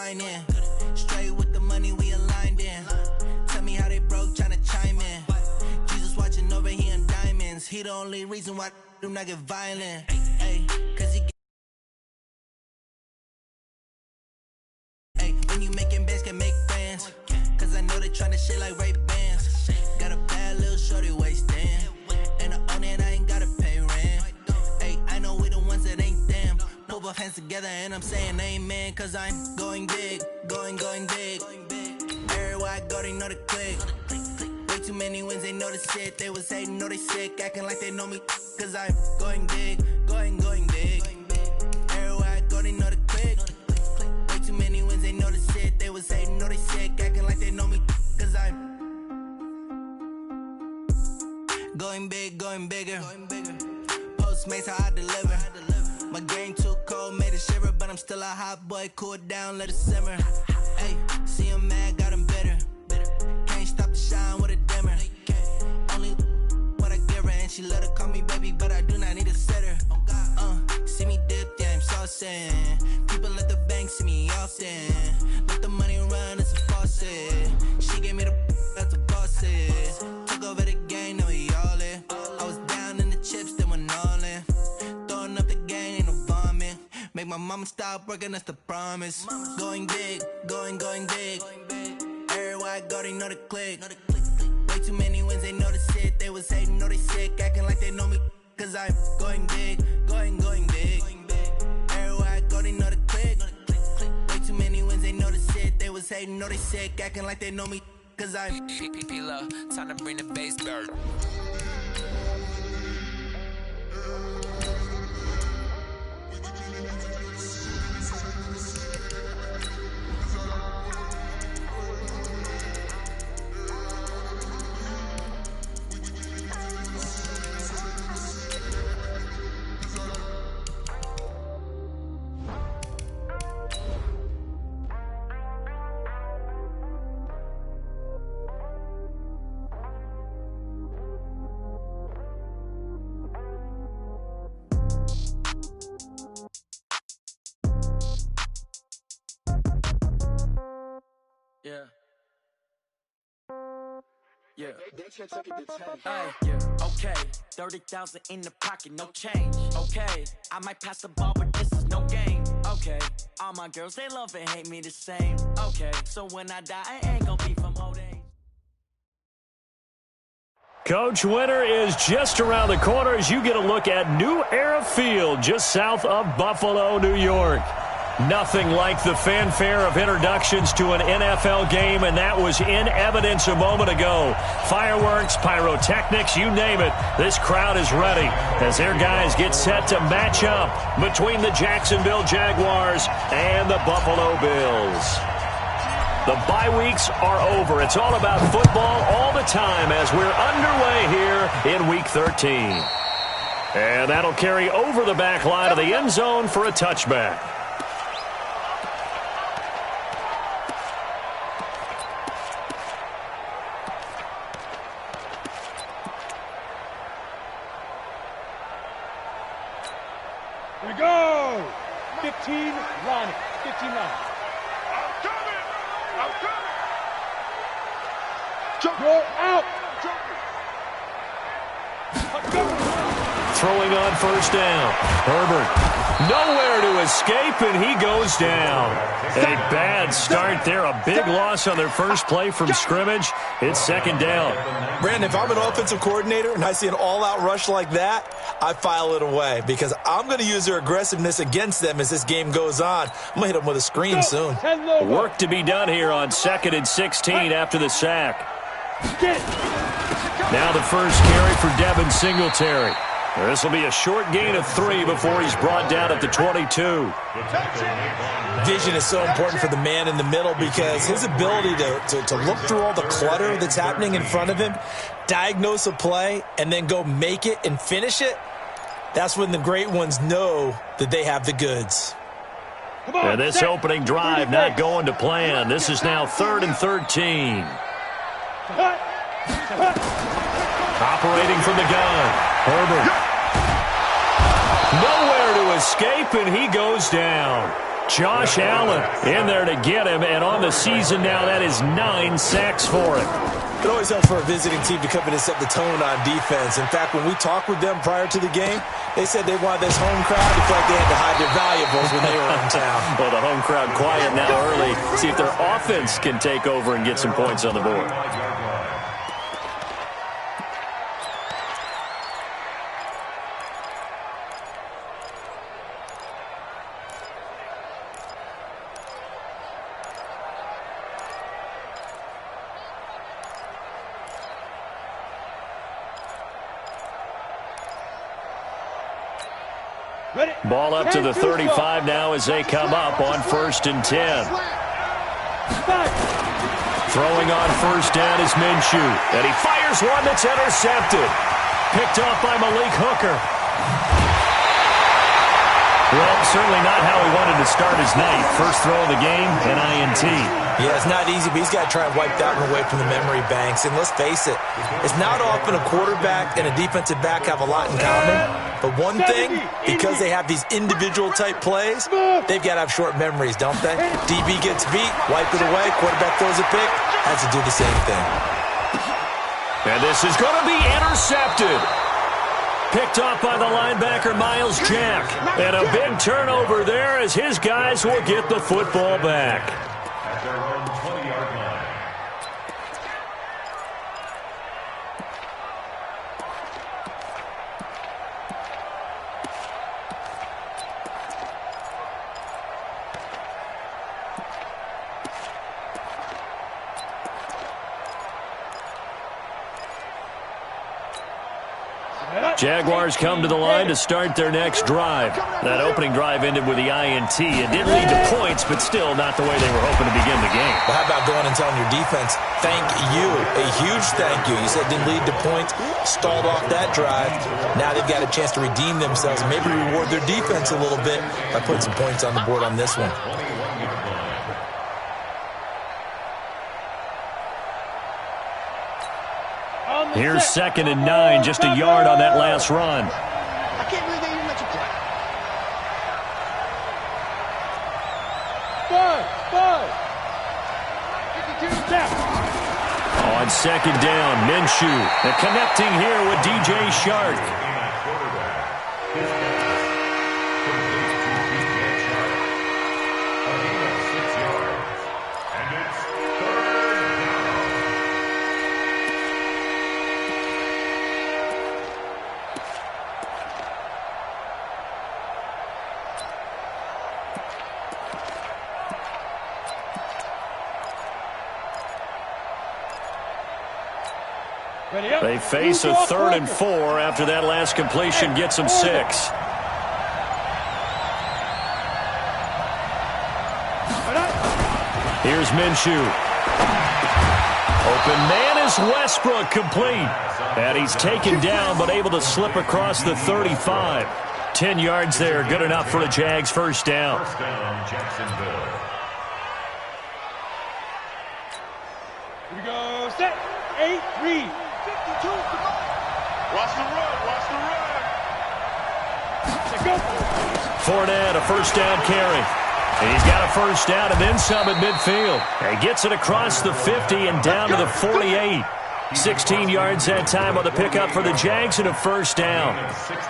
sign in. Straight with the money we aligned in. Tell me how they broke, tryna chime in. Jesus watching over, he in diamonds. He the only reason why I do not get violent. Ay, cause he when you making bands, can make friends. Cause I know they tryna shit like Ray-Bans. Got a bad little shorty wasting. And I own it, I ain't gotta pay rent. Ay, I know we the ones that ain't them. Put both hands together and I'm saying amen. Cause I'm going big, going big. Everywhere I go, they know the click. Way too many wins, they know the shit. They was hating, know they sick, acting like they know me. Cause I'm going big, going big. Everywhere I go, they know the click. Way too many wins, they know the shit. They was hating, know they sick, acting like they know me. Cause I'm going big, going bigger. Postmates, how I deliver. My game too cold, made it shiver. But I'm still a hot boy, cool it down, let it simmer. Hey, see him mad, got him bitter. Can't stop the shine with a dimmer. Only what I give her, and she let her call me baby, but I do not need a sitter. See me dip, yeah, I'm saucing. People at the bank see me often. Let the money run, it's a faucet. She gave me the that's a boss is. Took over the game, now we all in. I was down in the chips, then went all in. Throwing up the game, ain't no vomit. Make my mama stop working, that's the promise. Going big, going big. Everywhere I go, they know the click. Way too many wins, they know the shit. They was hating, know they sick, acting like they know me. Cause I'm going big, going big. Everywhere I go, they know the click. Way too many wins, they know the shit. They was hating, know they sick, acting like they know me. Cause I'm P-P-P-Love, time to bring the bass bird. Yeah. Yeah. Okay. 30,000 in the pocket, no change. Okay. I might pass the ball, but this is no game. Okay. All my girls, they love and hate me the same. Okay. So when I die, I ain't gonna be from old age. Coach, winter is just around the corner as you get a look at New Era Field just south of Buffalo, New York. Nothing like the fanfare of introductions to an NFL game, and that was in evidence a moment ago. Fireworks, pyrotechnics, you name it. This crowd is ready as their guys get set to match up between the Jacksonville Jaguars and the Buffalo Bills. The bye weeks are over. It's all about football all the time as we're underway here in Week 13. And that'll carry over the back line of the end zone for a touchback. Here we go! 15 line. 15 line. I'm coming! Go out! Throwing on first down. Herbert nowhere to escape, and he goes down. A bad start there. A big loss on their first play from scrimmage. It's second down. Brandon, if I'm an offensive coordinator and I see an all-out rush like that, I file it away because I'm going to use their aggressiveness against them as this game goes on. I'm going to hit them with a screen soon. Work to be done here on 2nd and 16 after the sack. Now the first carry for Devin Singletary. This will be a short gain of 3 before he's brought down at the 22. Vision is so important for the man in the middle because his ability to look through all the clutter that's happening in front of him, diagnose a play, and then go make it and finish it, that's when the great ones know that they have the goods. And this opening drive not going to plan. This is now 3rd and 13. Operating from the gun, Herbert. Nowhere to escape, and he goes down. Josh Allen in there to get him, and on the season now, that is 9 sacks for him. It always helps for a visiting team to come in and set the tone on defense. In fact, when we talked with them prior to the game, they said they wanted this home crowd to feel like they had to hide their valuables when they were in town. Well, the home crowd quiet now early. See if their offense can take over and get some points on the board. Ball up to the 35 now as they come up on 1st and 10. Throwing on 1st down is Minshew. And he fires one that's intercepted. Picked off by Malik Hooker. Well, certainly not how he wanted to start his night. First throw of the game, an INT. Yeah, it's not easy, but he's got to try and wipe that one away from the memory banks. And let's face it, it's not often a quarterback and a defensive back have a lot in common. But one thing, because they have these individual type plays, they've got to have short memories, don't they? DB gets beat, wipe it away, quarterback throws a pick, has to do the same thing. And this is going to be intercepted. Picked off by the linebacker, Miles Jack. And a big turnover there as his guys will get the football back. Jaguars come to the line to start their next drive. That opening drive ended with the INT. It did lead to points, but still not the way they were hoping to begin the game. Well, how about going and telling your defense, thank you, a huge thank you. You said it didn't lead to points, stalled off that drive. Now they've got a chance to redeem themselves and maybe reward their defense a little bit by putting some points on the board on this one. Here's 2nd and 9, just a yard on that last run. I can't believe they even let you play. Five. 52 down. On 2nd down, Minshew. And connecting here with DJ Shark. They face a 3rd and 4 after that last completion gets them 6. Here's Minshew. Open man is Westbrook, complete. And he's taken down but able to slip across the 35. 10 yards there, good enough for the Jags' 1st down. Here we go. Set. 8, read. Watch the run. Go. Fournette, a 1st down carry. And he's got a 1st down and then some at midfield. And he gets it across the 50 and down to the 48. 16 yards that time on the pickup for the Jags and a 1st down.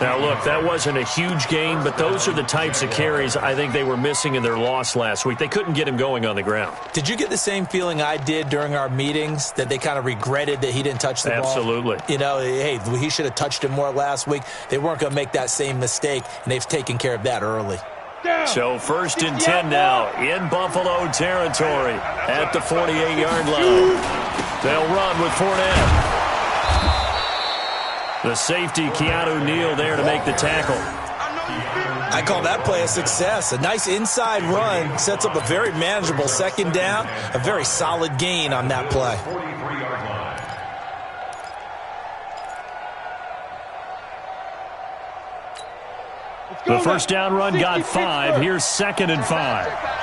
Now, look, that wasn't a huge gain, but those are the types of carries I think they were missing in their loss last week. They couldn't get him going on the ground. Did you get the same feeling I did during our meetings, that they kind of regretted that he didn't touch the ball? Absolutely. You know, hey, he should have touched it more last week. They weren't going to make that same mistake, and they've taken care of that early. So 1st and 10 now in Buffalo territory at the 48-yard line. They'll run with Fournette. The safety, Keanu Neal, there to make the tackle. I call that play a success. A nice inside run sets up a very manageable 2nd down. A very solid gain on that play. The 1st down run got 5. Here's 2nd and 5.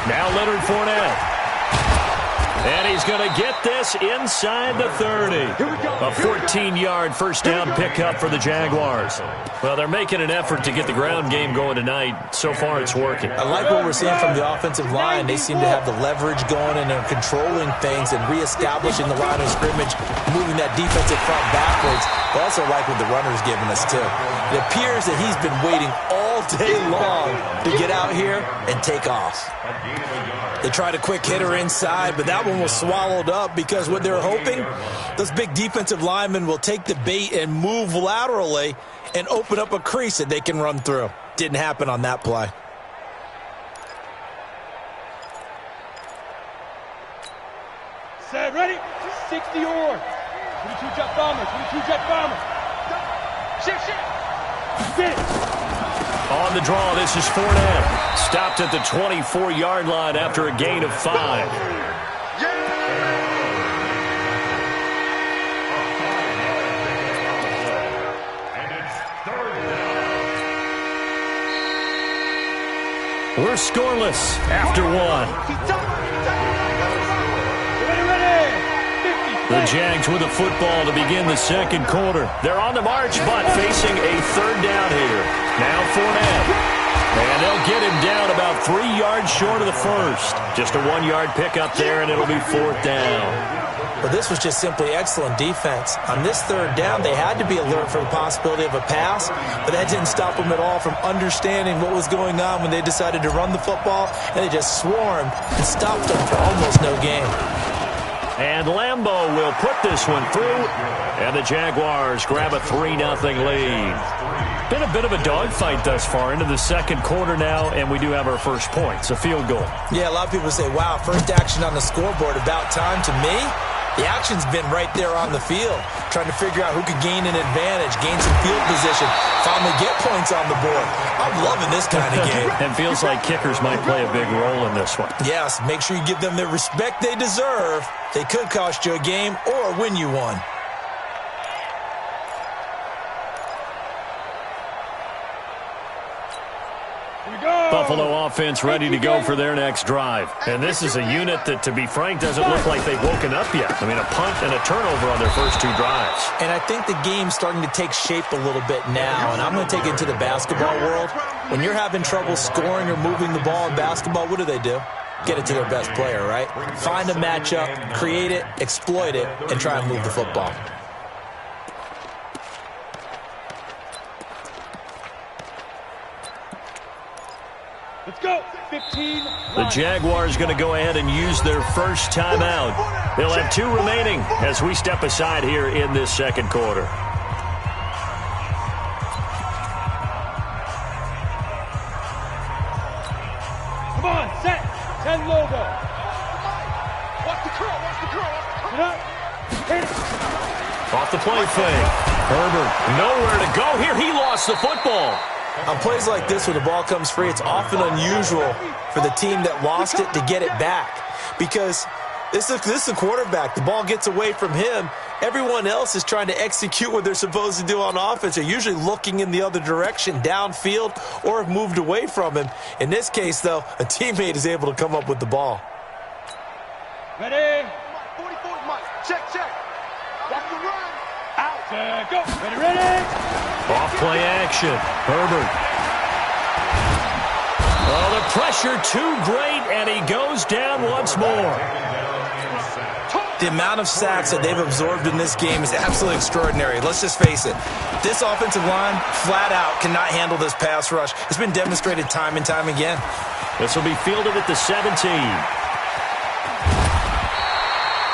Now Leonard Fournette. And he's going to get this inside the 30. A 14-yard first down pickup for the Jaguars. Well, they're making an effort to get the ground game going tonight. So far, it's working. I like what we're seeing from the offensive line. They seem to have the leverage going and are controlling things and reestablishing the line of scrimmage, moving that defensive front backwards. I also like what the runner's giving us, too. It appears that he's been waiting all day long to get out here and take off. They tried a quick hitter inside, but that one was swallowed up because what they're hoping, those big defensive linemen will take the bait and move laterally and open up a crease that they can run through. Didn't happen on that play. Set, ready? 60 or 22 jet bomber, 22 jet bomber. Shift. On the draw, this is Fournette. Stopped at the 24-yard line after a gain of 5. We're scoreless after 1. The Jags with a football to begin the second quarter. They're on the march, but facing a third down here. Now Fournette. And they'll get him down about 3 yards short of the first. Just a 1-yard pickup there, and it'll be 4th down. Well, this was just simply excellent defense. On this third down, they had to be alert for the possibility of a pass, but that didn't stop them at all from understanding what was going on when they decided to run the football, and they just swarmed and stopped them for almost no gain. And Lambeau will put this one through, and the Jaguars grab a 3-0 lead. Been a bit of a dogfight thus far into the second quarter now, and we do have our first point. It's a field goal. Yeah, a lot of people say, wow, first action on the scoreboard, about time. To me, the action's been right there on the field, trying to figure out who could gain an advantage, gain some field position, finally get points on the board. I'm loving this kind of game. And feels like kickers might play a big role in this one. Yes, make sure you give them the respect they deserve. They could cost you a game or win you one. Buffalo offense ready to go for their next drive. And this is a unit that, to be frank, doesn't look like they've woken up yet. I mean, a punt and a turnover on their first 2 drives. And I think the game's starting to take shape a little bit now, and I'm going to take it to the basketball world. When you're having trouble scoring or moving the ball in basketball, what do? Get it to their best player, right? Find a matchup, create it, exploit it, and try and move the football. Let's go. 15. The Jaguars going to go ahead and use their first timeout. They'll have 2 remaining as we step aside here in this second quarter. Come on, set. 10 Lobo. Watch the curl, watch the curl. Get up. Hit it. Off the play fake. Herbert nowhere to go here. He lost the football. On plays like this where the ball comes free, it's often unusual for the team that lost it to get it back. Because this is the quarterback. The ball gets away from him. Everyone else is trying to execute what they're supposed to do on offense. They're usually looking in the other direction, downfield, or have moved away from him. In this case, though, a teammate is able to come up with the ball. Ready? 44, Mike. Check. Watch the run. Out. Set, go. Ready. Off play action. Herbert. Oh, the pressure too great, and he goes down once more. The amount of sacks that they've absorbed in this game is absolutely extraordinary. Let's just face it. This offensive line, flat out, cannot handle this pass rush. It's been demonstrated time and time again. This will be fielded at the 17.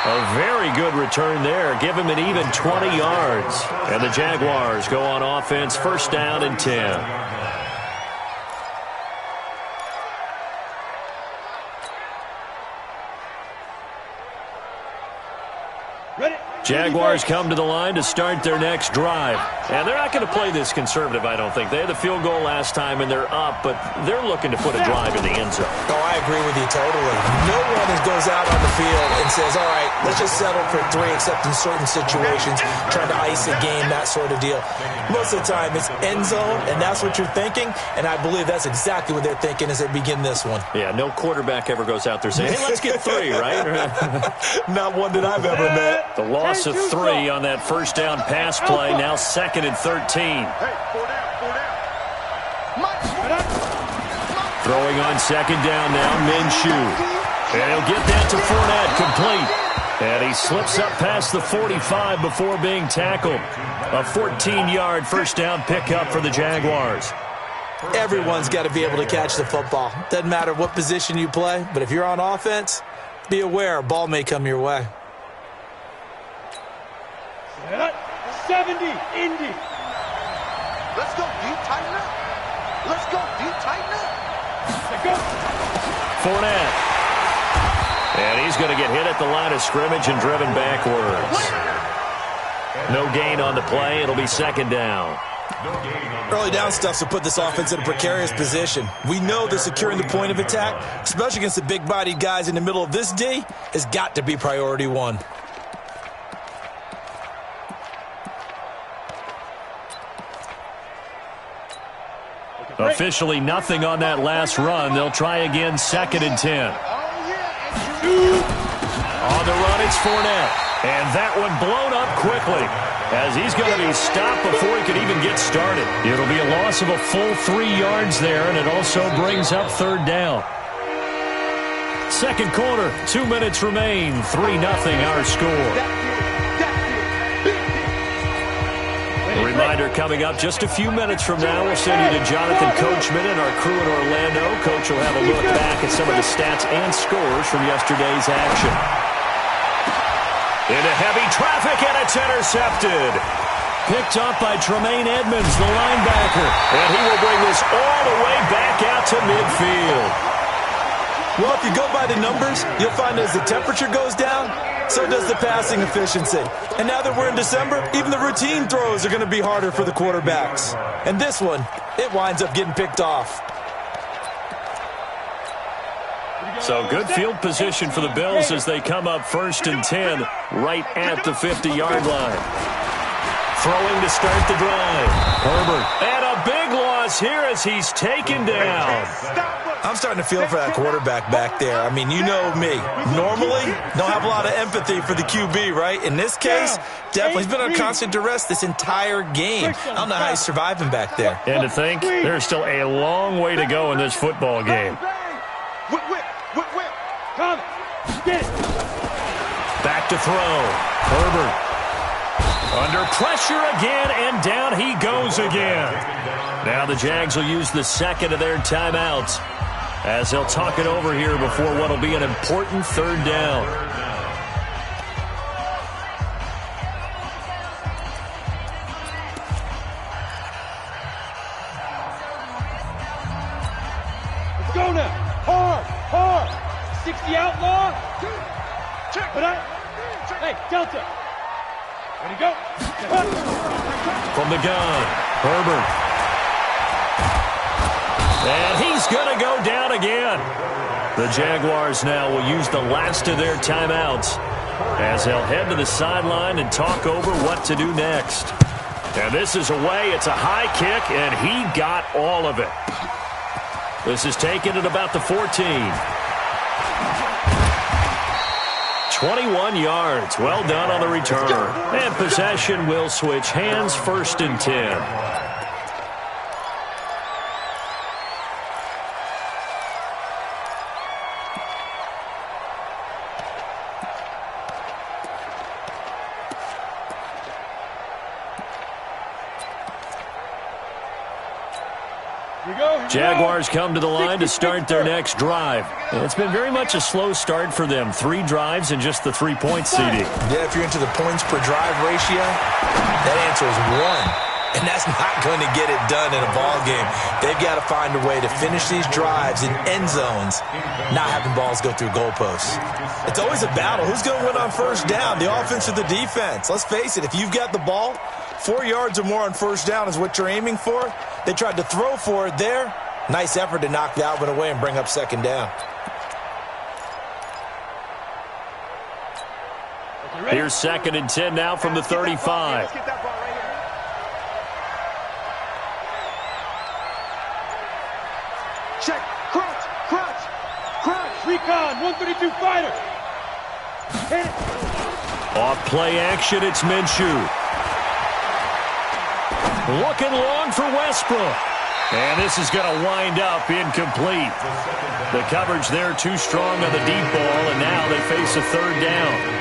A very good return there. Give him an even 20 yards. And the Jaguars go on offense, first down and 10. Ready? Jaguars come to the line to start their next drive. And they're not going to play this conservative, I don't think. They had the field goal last time, and they're up, but they're looking to put a drive in the end zone. Oh, I agree with you totally. No one goes out on the field and says, all right, let's just settle for 3, except in certain situations, trying to ice a game, that sort of deal. Most of the time, it's end zone, and that's what you're thinking, and I believe that's exactly what they're thinking as they begin this one. Yeah, no quarterback ever goes out there saying, hey, let's get 3, right? Not one that I've ever met. The loss of 3 on that first down pass play, now 2nd and 13. Hey, 4 down. Throwing on 2nd down now, Minshew. And he'll get that to Fournette, complete. And he slips up past the 45 before being tackled. A 14-yard first down pickup for the Jaguars. Everyone's got to be able to catch the football. Doesn't matter what position you play, but if you're on offense, be aware a ball may come your way. 70, Indy. Let's go, D, tighten up. Let's go, D, tighten up. Let's go. Fournette. And he's going to get hit at the line of scrimmage and driven backwards. No gain on the play. It'll be 2nd down. Early down stuff to put this offense in a precarious position. We know that securing the point of attack, especially against the big-bodied guys in the middle of this D, has got to be priority 1. Officially nothing on that last run. They'll try again, 2nd and 10. On the run, it's Fournette. And that one blown up quickly as he's going to be stopped before he could even get started. It'll be a loss of a full 3 yards there, and it also brings up 3rd down. Second quarter, 2 minutes remain. 3-0 our score. A reminder coming up just a few minutes from now. We'll send you to Jonathan Coachman and our crew in Orlando. Coach will have a look back at some of the stats and scores from yesterday's action. Into heavy traffic, and it's intercepted. Picked up by Tremaine Edmonds, the linebacker. And he will bring this all the way back out to midfield. Well, if you go by the numbers, you'll find as the temperature goes down, so does the passing efficiency. And now that we're in December, even the routine throws are going to be harder for the quarterbacks. And this one, it winds up getting picked off. So good field position for the Bills as they come up 1st and 10 right at the 50-yard line. Throwing to start the drive. Herbert. And a big loss here as he's taken down. I'm starting to feel for that quarterback back there. I mean, you know me. Normally, don't have a lot of empathy for the QB, right? In this case, definitely he's been on constant duress this entire game. I don't know how he's surviving back there. And to think, there's still a long way to go in this football game. Whip. Come. Get it. Back to throw. Herbert. Under pressure again, and down he goes again. Now the Jags will use the 2nd of their timeouts as they'll talk it over here before what will be an important 3rd down. Let's go now. Hard. 60 outlaw. Put up. Hey, Delta. Ready to go. From the gun, Herbert. And he's going to go down again. The Jaguars now will use the last of their timeouts as they'll head to the sideline and talk over what to do next. And this is away. It's a high kick, and he got all of it. This is taken at about the 14. 21 yards. Well done on the return. And possession will switch hands, 1st and 10. Jaguars come to the line to start their next drive. And it's been very much a slow start for them. 3 drives and just the 3-point CD. Yeah, if you're into the points per drive ratio, that answer is 1. And that's not going to get it done in a ball game. They've got to find a way to finish these drives in end zones, not having balls go through goalposts. It's always a battle. Who's going to win on first down, the offense or the defense? Let's face it, if you've got the ball, 4 yards or more on first down is what you're aiming for. They tried to throw for it there. Nice effort to knock that one away and bring up second down. Here's 2nd and 10 now from the 35. Let's get that ball right here. Check. Crunch. Crunch. Crunch. Recon. 132 fighter. Hit it. Off play action, it's Minshew. Looking long for Westbrook. And this is going to wind up incomplete. The coverage there too strong on the deep ball, and now they face a third down.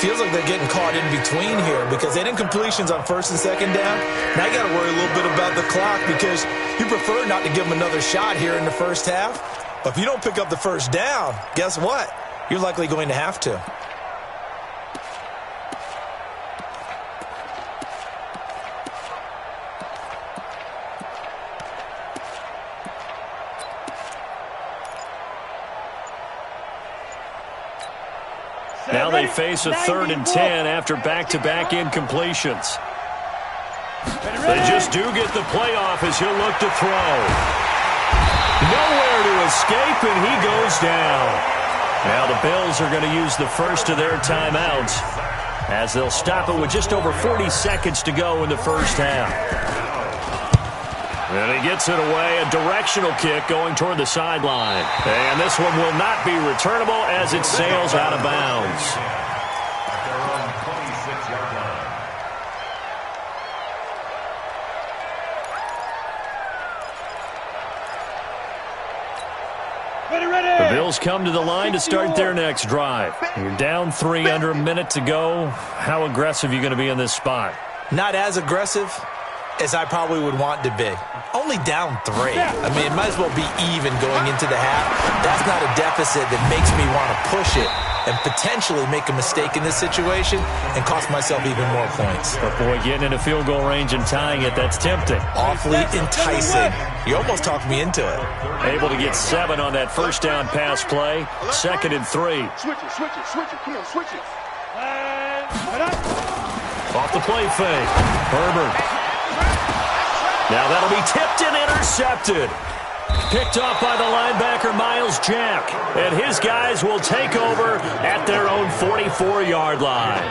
Feels like they're getting caught in between here because they didn't completions on first and second down. Now you got to worry a little bit about the clock because you prefer not to give them another shot here in the first half. But if you don't pick up the first down, guess what? You're likely going to have to. Now they face a 3rd and 10 after back-to-back incompletions. They just do get the playoff as he'll look to throw. Nowhere to escape, and he goes down. Now the Bills are going to use the first of their timeouts as they'll stop it with just over 40 seconds to go in the first half. And he gets it away, a directional kick going toward the sideline. And this one will not be returnable as it sails out of bounds. The Bills come to the line to start their next drive. You're down 3, under a minute to go. How aggressive are you going to be in this spot? Not as aggressive as I probably would want to be. Only down 3. I mean, it might as well be even going into the half. That's not a deficit that makes me want to push it and potentially make a mistake in this situation and cost myself even more points. But boy, getting into field goal range and tying it, that's tempting. Awfully enticing. You almost talked me into it. Able to get 7 on that first down pass play. 2nd and 3. Switch it, switch it, switch it. Come on, switch it. Off the play fake. Herbert. Now that'll be tipped and intercepted. Picked off by the linebacker, Miles Jack. And his guys will take over at their own 44-yard line.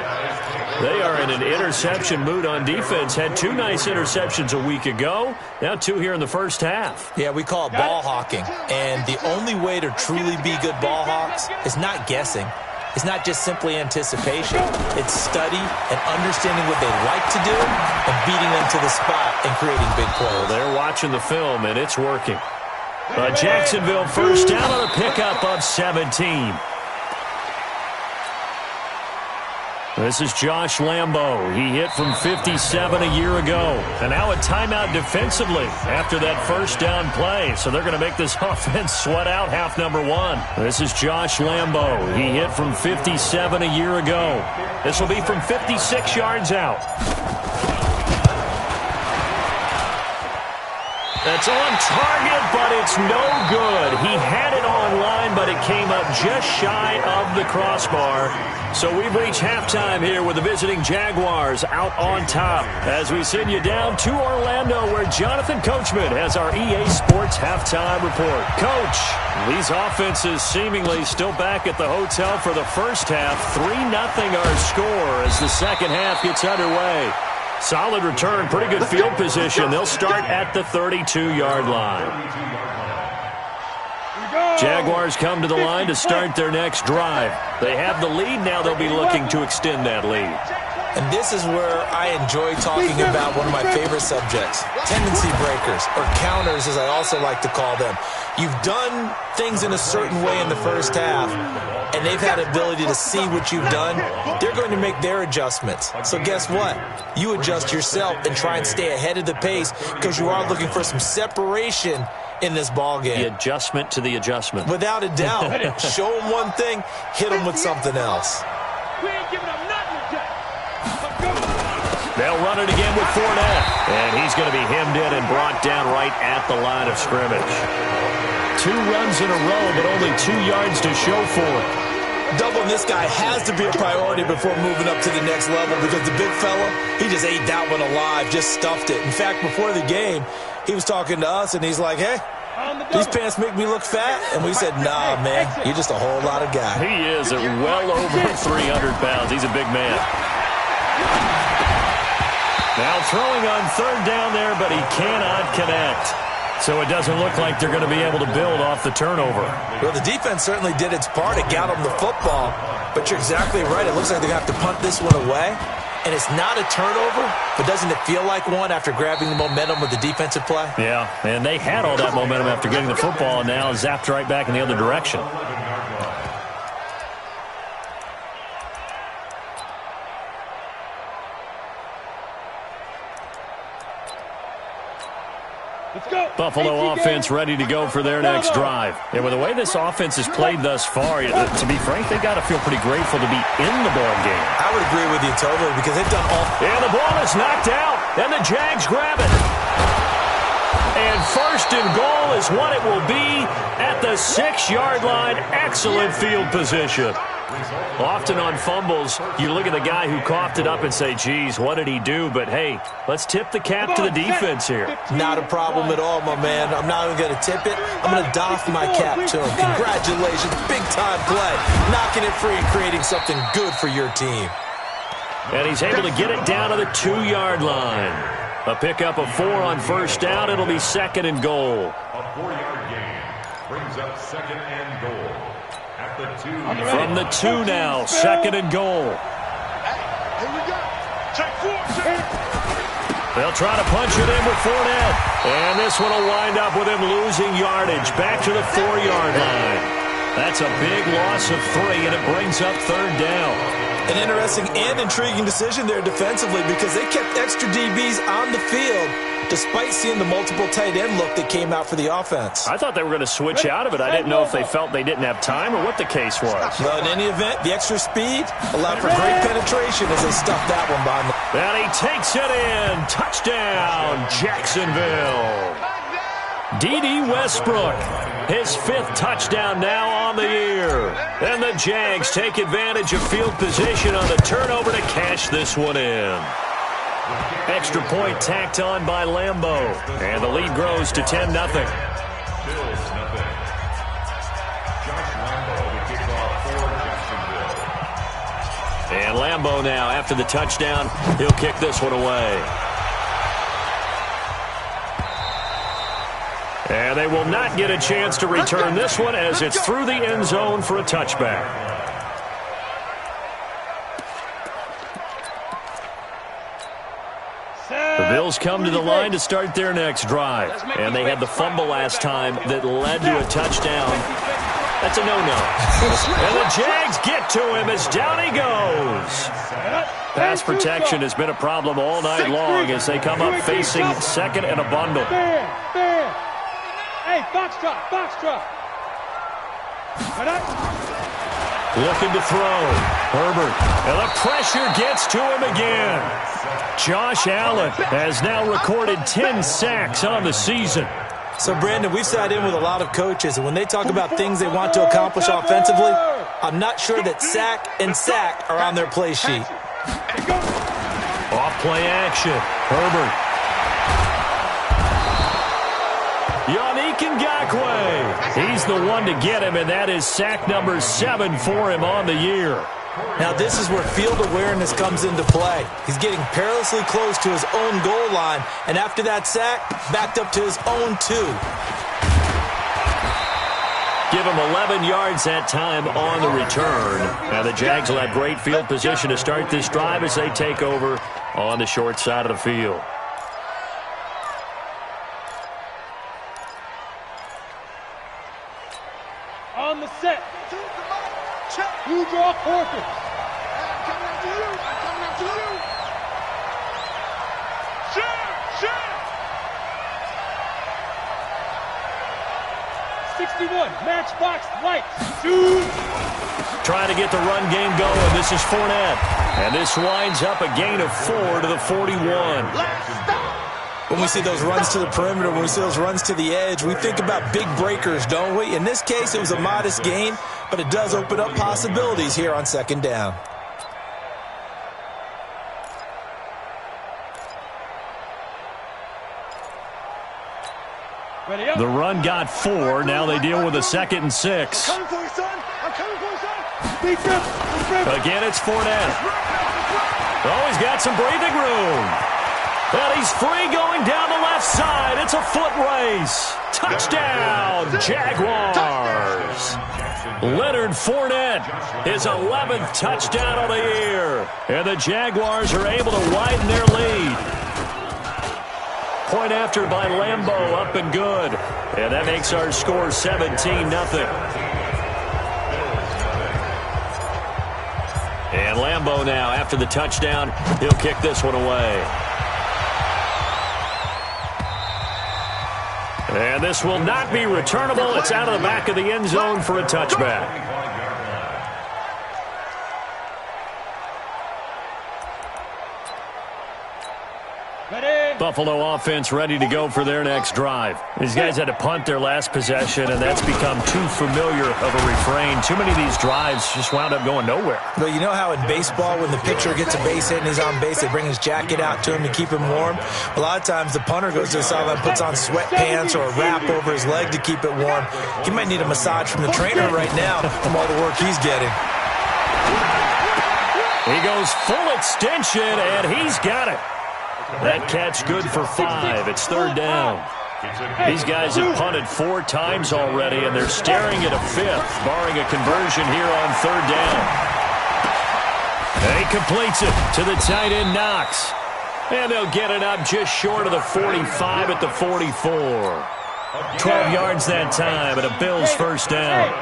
They are in an interception mood on defense. Had 2 nice interceptions a week ago. Now 2 here in the first half. Yeah, we call it ball hawking. And the only way to truly be good ball hawks is not guessing. It's not just simply anticipation. It's study and understanding what they like to do and beating them to the spot and creating big plays. Well, they're watching the film, and it's working. Jacksonville first down on a pickup of 17. This is Josh Lambo. He hit from 57 a year ago. And now a timeout defensively after that first down play. So they're going to make this offense sweat out half number 1. This is Josh Lambo. He hit from 57 a year ago. This will be from 56 yards out. That's on target, but it's no good. He had it on line, but it came up just shy of the crossbar. So we've reached halftime here with the visiting Jaguars out on top as we send you down to Orlando where Jonathan Coachman has our EA Sports halftime report. Coach, these offenses seemingly still back at the hotel for the first half. 3-0 our score as the second half gets underway. Solid return, pretty good field position. They'll start at the 32-yard line. Jaguars come to the line to start their next drive. They have the lead. Now they'll be looking to extend that lead. And this is where I enjoy talking about one of my favorite subjects, tendency breakers, or counters as I also like to call them. You've done things in a certain way in the first half, and they've had the ability to see what you've done. They're going to make their adjustments. So guess what? You adjust yourself and try and stay ahead of the pace because you are looking for some separation in this ball game. The adjustment to the adjustment. Without a doubt. Show them one thing, hit them with something else. We ain't giving up nothing today. They'll run it again with Fournette. And he's going to be hemmed in and brought down right at the line of scrimmage. 2 runs in a row, but only 2 yards to show for it. Doubling this guy has to be a priority before moving up to the next level because the big fella, he just ate that one alive, just stuffed it. In fact, before the game, he was talking to us, and he's like, hey, these pants make me look fat. And we said, nah, man, you're just a whole lot of guy. He is at well over 300 pounds. He's a big man. Now throwing on 3rd down there, but he cannot connect. So it doesn't look like they're going to be able to build off the turnover. Well, the defense certainly did its part. It got them the football. But you're exactly right. It looks like they're going to have to punt this one away. And it's not a turnover, but doesn't it feel like one after grabbing the momentum with the defensive play? Yeah, and they had all that momentum after getting the football, and now zapped right back in the other direction. Buffalo offense ready to go for their next drive. And with the way this offense has played thus far, to be frank, they got to feel pretty grateful to be in the ball game. I would agree with you totally because they've done all. And the ball is knocked out, and the Jags grab it. And 1st and goal is what it will be at the 6-yard line. Excellent field position. Often on fumbles, you look at the guy who coughed it up and say, geez, what did he do? But, hey, let's tip the cap to the defense here. Not a problem at all, my man. I'm not even going to tip it. I'm going to doff my cap to him. Congratulations. Big-time play. Knocking it free and creating something good for your team. And he's able to get it down to the 2-yard line. A pickup of 4 on 1st down. It'll be 2nd and goal. A 4-yard gain brings up 2nd and goal. From the 2 now, 2nd and goal. Here we go. Take 4. They'll try to punch it in with Fournette. And this one will wind up with him losing yardage back to the 4-yard line. That's a big loss of 3, and it brings up 3rd down. An interesting and intriguing decision there defensively because they kept extra DBs on the field despite seeing the multiple tight end look that came out for the offense. I thought they were going to switch out of it. I didn't know if they felt they didn't have time or what the case was. Well, in any event, the extra speed allowed for great penetration as they stuffed that one behind the... And he takes it in. Touchdown, Jacksonville. D.D. Westbrook, his 5th touchdown now on the year. And the Jags take advantage of field position on the turnover to cash this one in. Extra point tacked on by Lambeau. And the lead grows to 10-0. And Lambeau now, after the touchdown, he'll kick this one away. And they will not get a chance to return this one as it's through the end zone for a touchback. The Bills come to the line to start their next drive. And they had the fumble last time that led to a touchdown. That's a no-no. And the Jags get to him as down he goes. Pass protection has been a problem all night long as they come up facing 2nd and a bundle. Hey, foxtrot. Looking to throw. Herbert. And the pressure gets to him again. Josh Allen has now recorded 10 sacks on the season. So, Brandon, we've sat in with a lot of coaches, and when they talk about things they want to accomplish offensively, I'm not sure that sack and sack are on their play sheet. Off play action. Herbert. Yannick Ngakoue. He's the one to get him, and that is sack number 7 for him on the year. Now, this is where field awareness comes into play. He's getting perilously close to his own goal line, and after that sack, backed up to his own 2. Give him 11 yards that time on the return. Now, the Jags will have great field position to start this drive as they take over on the short side of the field. On the set. You draw quarters. I'm coming after you. Shoot. 61, matchbox lights. Shoot. Trying to get the run game going. This is Fournette. And this winds up a gain of 4 to the 41. When we see those runs to the perimeter, when we see those runs to the edge, we think about big breakers, don't we? In this case, it was a modest gain, but it does open up possibilities here on second down. The run got 4. Now they deal with a 2nd and 6. I'm coming for you, son. I'm coming for you, son. Again, it's Fournette. Oh, he's got some breathing room. And he's free going down the left side. It's a foot race. Touchdown, Jaguars. Leonard Fournette, his 11th touchdown of the year. And the Jaguars are able to widen their lead. Point after by Lambeau, up and good. And that makes our score 17-0. And Lambeau now, after the touchdown, he'll kick this one away. And this will not be returnable. It's out of the back of the end zone for a touchback. Buffalo offense ready to go for their next drive. These guys had to punt their last possession, and that's become too familiar of a refrain. Too many of these drives just wound up going nowhere. But you know how in baseball, when the pitcher gets a base hit and he's on base, they bring his jacket out to him to keep him warm? A lot of times the punter goes to the sideline, puts on sweatpants or a wrap over his leg to keep it warm. He might need a massage from the trainer right now from all the work he's getting. He goes full extension, and he's got it. That catch good for 5. It's 3rd down. These guys have punted 4 times already, and they're staring at a 5th, barring a conversion here on 3rd down. And he completes it to the tight end, Knox. And they'll get it up just short of the 45 at the 44. 12 yards that time, and a Bills first down.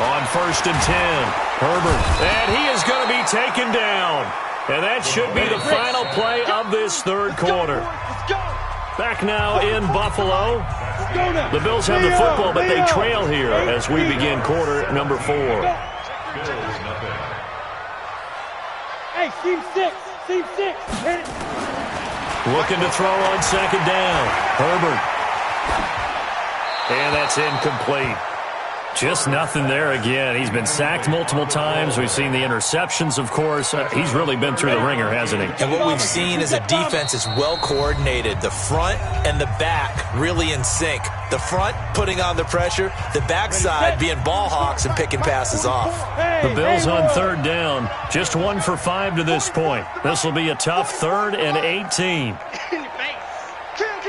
On 1st and 10. Herbert, and he is going to be taken down. And that should be the final play of this 3rd quarter. Back now in Buffalo. The Bills have the football, but they trail here as we begin quarter number 4. Hey, seam 6. Seam 6. Hit it. Looking to throw on 2nd down. Herbert. And that's incomplete. Just nothing there again. He's been sacked multiple times. We've seen the interceptions, of course. He's really been through the ringer, hasn't he? And what we've seen is a defense is well coordinated. The front and the back really in sync. The front putting on the pressure. The backside being ball hawks and picking passes off. The Bills on 3rd down. Just 1 for 5 to this point. This will be a tough 3rd and 18.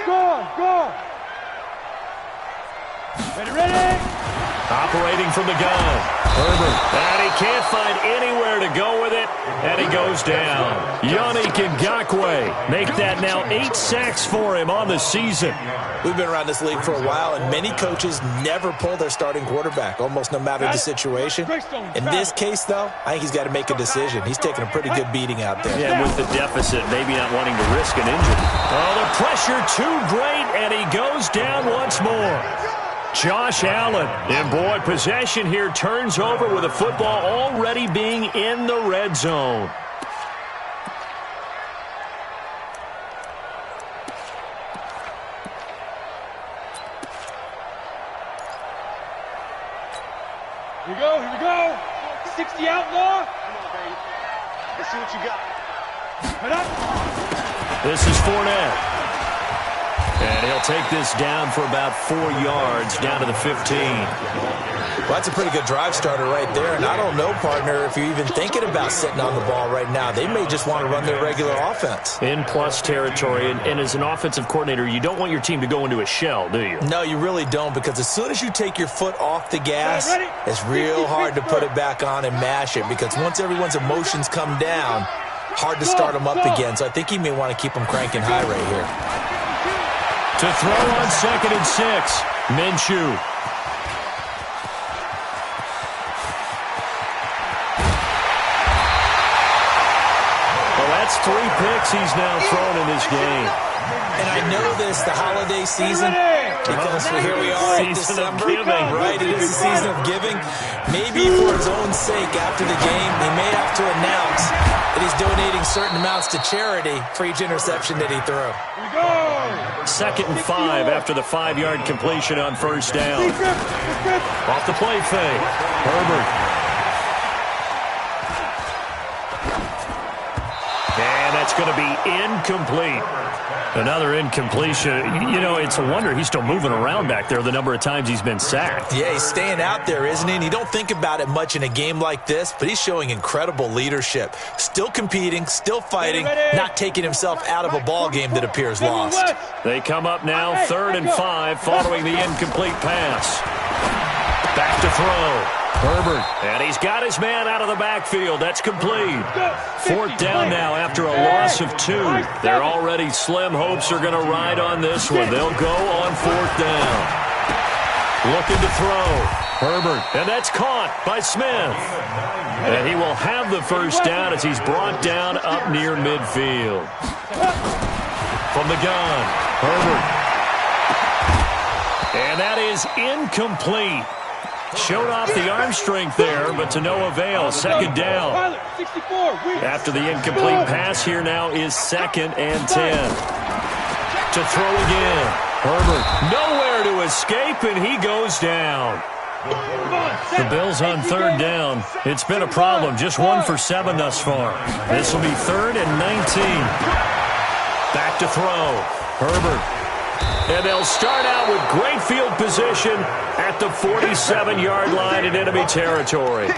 Go on. Ready. Operating from the gun. Herbert. And he can't find anywhere to go with it. And he goes down. Yannick Ngakoue make that now 8 sacks for him on the season. We've been around this league for a while, and many coaches never pull their starting quarterback, almost no matter the situation. In this case, though, I think he's got to make a decision. He's taking a pretty good beating out there. Yeah, with the deficit, maybe not wanting to risk an injury. Oh, the pressure too great, and he goes down once more. Josh Allen, and boy, possession here turns over with the football already being in the red zone. Here we go. 60 outlaw. Come on, baby. Let's see what you got. Head up. This is Fournette. And he'll take this down for about 4 yards, down to the 15. Well, that's a pretty good drive starter right there. And I don't know, partner, if you're even thinking about sitting on the ball right now. They may just want to run their regular offense. In plus territory. And as an offensive coordinator, you don't want your team to go into a shell, do you? No, you really don't, because as soon as you take your foot off the gas, it's real hard to put it back on and mash it, because once everyone's emotions come down, hard to start them up again. So I think he may want to keep them cranking high right here. To throw on 2nd and 6, Minshew. Well, that's 3 picks he's now thrown in this game. And I know this, the holiday season, because here we are in December, right? It is the season of giving. Maybe for his own sake, after the game, he may have to announce that he's donating certain amounts to charity for each interception that he threw. 2nd and 5 after the 5-yard completion on first down. Off the play fake. Herbert. And that's going to be incomplete. Another incompletion. You know, it's a wonder he's still moving around back there the number of times he's been sacked. Yeah, he's staying out there, isn't he? And you don't think about it much in a game like this, but he's showing incredible leadership. Still competing, still fighting, not taking himself out of a ball game that appears lost. They come up now, 3rd and 5, following the incomplete pass. Back to throw. Herbert, and he's got his man out of the backfield. That's complete. 4th down now after a loss of 2. Their already slim hopes are going to ride on this one. They'll go on 4th down. Looking to throw. Herbert, and that's caught by Smith. And he will have the first down as he's brought down up near midfield. From the gun, Herbert. And that is incomplete. Showed off the arm strength there, but to no avail. 2nd down. After the incomplete pass, here now is 2nd and 10. To throw again. Herbert nowhere to escape, and he goes down. The Bills on 3rd down. It's been a problem. Just 1 for 7 thus far. This will be 3rd and 19. Back to throw. Herbert. And they'll start out with great field position at the 47-yard line in enemy territory.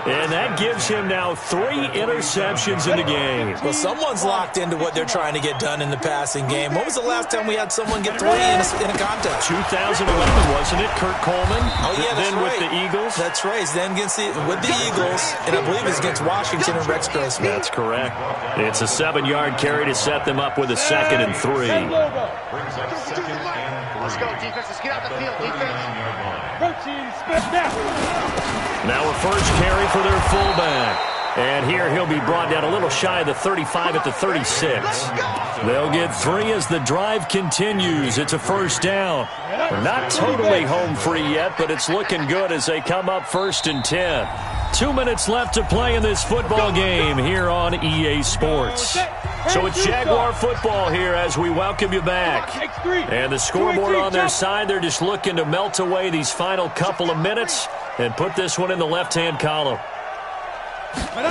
And that gives him now 3 interceptions in the game. Well, someone's locked into what they're trying to get done in the passing game. When was the last time we had someone get 3 in a contest? 2011, wasn't it? Kurt Coleman? Oh, yeah, that's then right. with the Eagles? That's right. He's then with the Eagles, and I believe it's against Washington and Rex Grossman. That's correct. It's a 7-yard carry to set them up with a 2nd and 3. Let's go, defense. Let's get out the field, defense. Now a first carry for their fullback. And here he'll be brought down a little shy of the 35 at the 36. They'll get 3 as the drive continues. It's a first down. They're not totally home free yet, but it's looking good as they come up 1st and 10. 2 minutes left to play in this football game here on EA Sports. So it's Jaguar football here as we welcome you back. And the scoreboard on their side, they're just looking to melt away these final couple of minutes and put this one in the left-hand column. And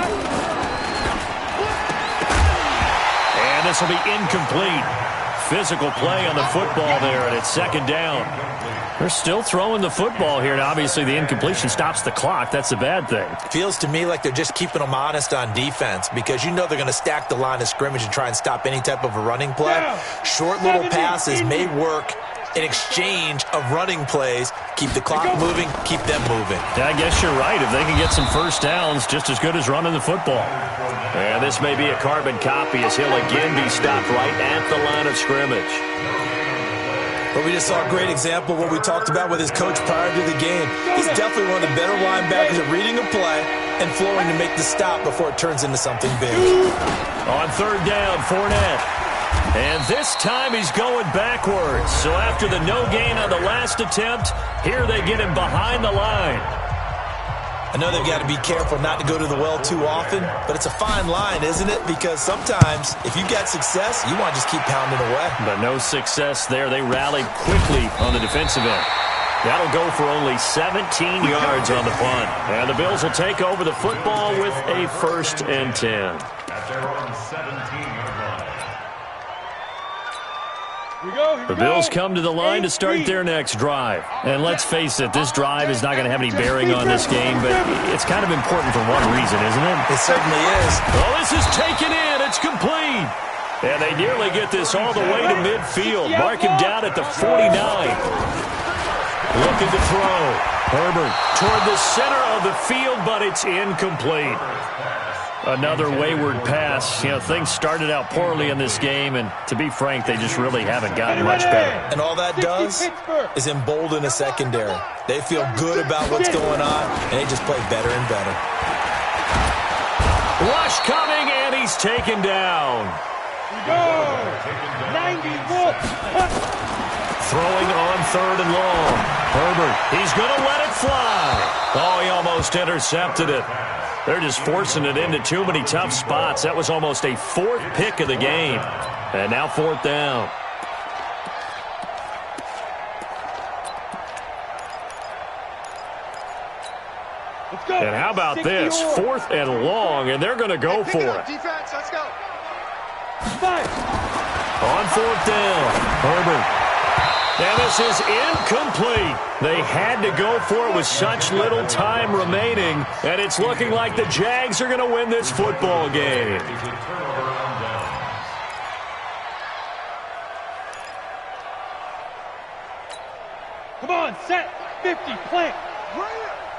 this will be incomplete. Physical play on the football there, and it's 2nd down. They're still throwing the football here, and obviously the incompletion stops the clock. That's a bad thing. Feels to me like they're just keeping them honest on defense because you know they're going to stack the line of scrimmage and try and stop any type of a running play. Short little passes may work in exchange of running plays. Keep the clock moving, keep them moving. Yeah, I guess you're right. If they can get some first downs, just as good as running the football. And this may be a carbon copy as he'll again be stopped right at the line of scrimmage. But we just saw a great example of what we talked about with his coach prior to the game. He's definitely one of the better linebackers at reading a play and flowing to make the stop before it turns into something big. On 3rd down, Fournette. And this time he's going backwards. So after the no gain on the last attempt, here they get him behind the line. I know they've got to be careful not to go to the well too often, but it's a fine line, isn't it? Because sometimes if you've got success, you want to just keep pounding away. But no success there. They rallied quickly on the defensive end. That'll go for only 17 yards on the punt. And the Bills will take over the football with a 1st and 10. At their own 17-yard line. The Bills come to the line to start their next drive. And let's face it, this drive is not going to have any bearing on this game, but it's kind of important for one reason, isn't it? It certainly is. Well, this is taken in. It's complete. And they nearly get this all the way to midfield. Mark him down at the 49. Looking to throw. Herbert toward the center of the field, but it's incomplete. Another wayward pass. You know, things started out poorly in this game, and to be frank, they just really haven't gotten much better. And all that does is embolden a secondary. They feel good about what's going on, and they just play better and better. Rush coming, and he's taken down. Go! 90 volts. Throwing on 3rd and long. Herbert, he's going to let it fly. Oh, he almost intercepted it. They're just forcing it into too many tough spots. That was almost a 4th pick of the game. And now 4th down. Let's go. And how about this? 4th and long, and they're going to go for it. Defense, let's go. 5. On 4th down, Herbert. And this is incomplete. They had to go for it with such little time remaining, and it's looking like the Jags are going to win this football game. Come on, set. 50, plant.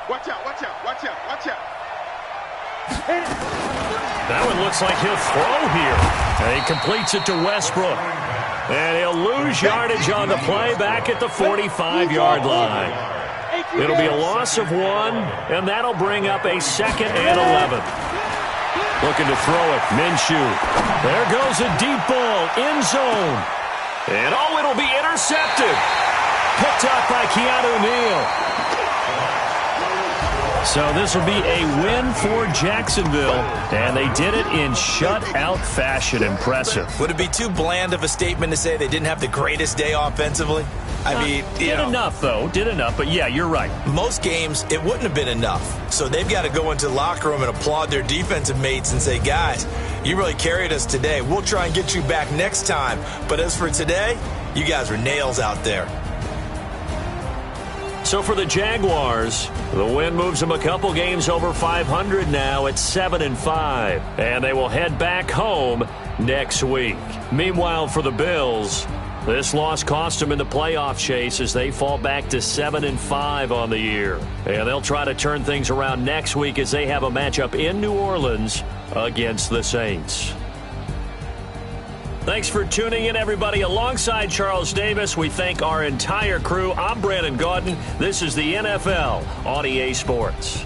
Watch out, watch out, watch out, watch out. Hit it. That one looks like he'll throw here. And he completes it to Westbrook. And he'll lose yardage on the play back at the 45-yard line. It'll be a loss of 1, and that'll bring up a 2nd and 11. Looking to throw it, Minshew. There goes a deep ball, end zone. And oh, it'll be intercepted. Picked up by Keanu Neal. So this will be a win for Jacksonville, and they did it in shutout fashion. Impressive. Would it be too bland of a statement to say they didn't have the greatest day offensively? I mean, did enough, though. Did enough, but yeah, you're right. Most games, it wouldn't have been enough. So they've got to go into the locker room and applaud their defensive mates and say, guys, you really carried us today. We'll try and get you back next time. But as for today, you guys were nails out there. So for the Jaguars, the win moves them a couple games over 500 now at 7-5, and they will head back home next week. Meanwhile, for the Bills, this loss cost them in the playoff chase as they fall back to 7-5 on the year. And they'll try to turn things around next week as they have a matchup in New Orleans against the Saints. Thanks for tuning in, everybody. Alongside Charles Davis, we thank our entire crew. I'm Brandon Gaudin. This is the NFL on EA Sports.